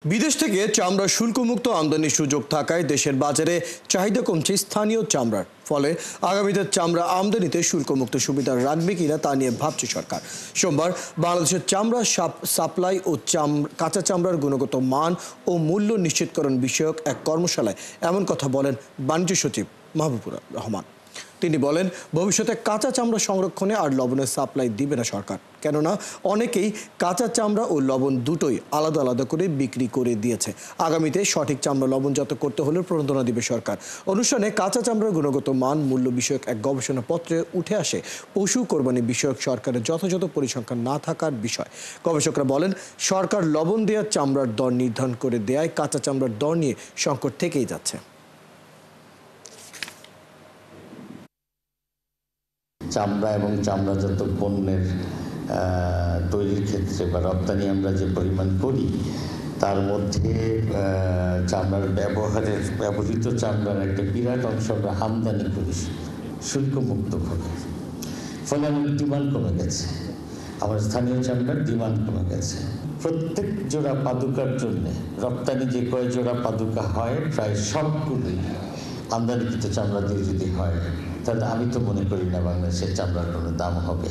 বিদেশ থেকে চামড়া শুল্কমুক্ত আমদানির সুযোগ থাকায় দেশের বাজারে চাহিদা কমছে স্থানীয় চামড়ার। ফলে আগামীতে চামড়া আমদানিতে শুল্কমুক্ত সুবিধা রাখবে কিনা তা নিয়ে ভাবছে সরকার। সোমবার বাংলাদেশের চামড়া সাপ্লাই ও কাঁচা চামড়ার গুণগত মান ও মূল্য নিশ্চিতকরণ বিষয়ক এক কর্মশালায় এমন কথা বলেন বাণিজ্য সচিব মাহবুবুর রহমান। তিনি বলেন, ভবিষ্যতে কাঁচা চামড়া সংরক্ষণে আর লবণের সাপ্লাই দিবে না সরকার, কেননা অনেকেই কাঁচা চামড়া ও লবণ দুটোই আলাদা আলাদা করে বিক্রি করে দিয়েছে। আগামীতে সঠিক চামড়া লবণজাত করতে হলে প্রণোদনা দিবে সরকার। অনুষ্ঠানে কাঁচা চামড়ার গুণগত মান মূল্য বিষয়ক এক গবেষণাপত্রে উঠে আসে পশু কোরবানি বিষয়ক সরকারের যথাযথ পরিসংখ্যান না থাকার বিষয়। গবেষকরা বলেন, সরকার লবণ দেওয়া চামড়ার দর নির্ধারণ করে দেয়ায় কাঁচা চামড়ার দর নিয়ে সংকট থেকেই যাচ্ছে। চামড়া এবং চামড়াজাত পণ্যের তৈরির ক্ষেত্রে বা রপ্তানি আমরা যে পরিমাণ করি তার মধ্যে চামড়ার ব্যবহৃত চামড়ার একটা বিরাট অংশ আমরা আমদানি করি শুল্কমুক্তভাবে। ফলে আমাদের ডিমান্ড কমে গেছে, আমার স্থানীয় চামড়ার ডিমান্ড কমে গেছে। প্রত্যেক জোড়া পাদুকার জন্য রপ্তানি যে কয় জোড়া পাদুকা হয় প্রায় সবগুলোই আমদানিকৃত চামড়া দিয়ে যদি হয়, তাহলে আমি তো মনে করি না বাংলাদেশের চামড়ার কোনো দাম হবে।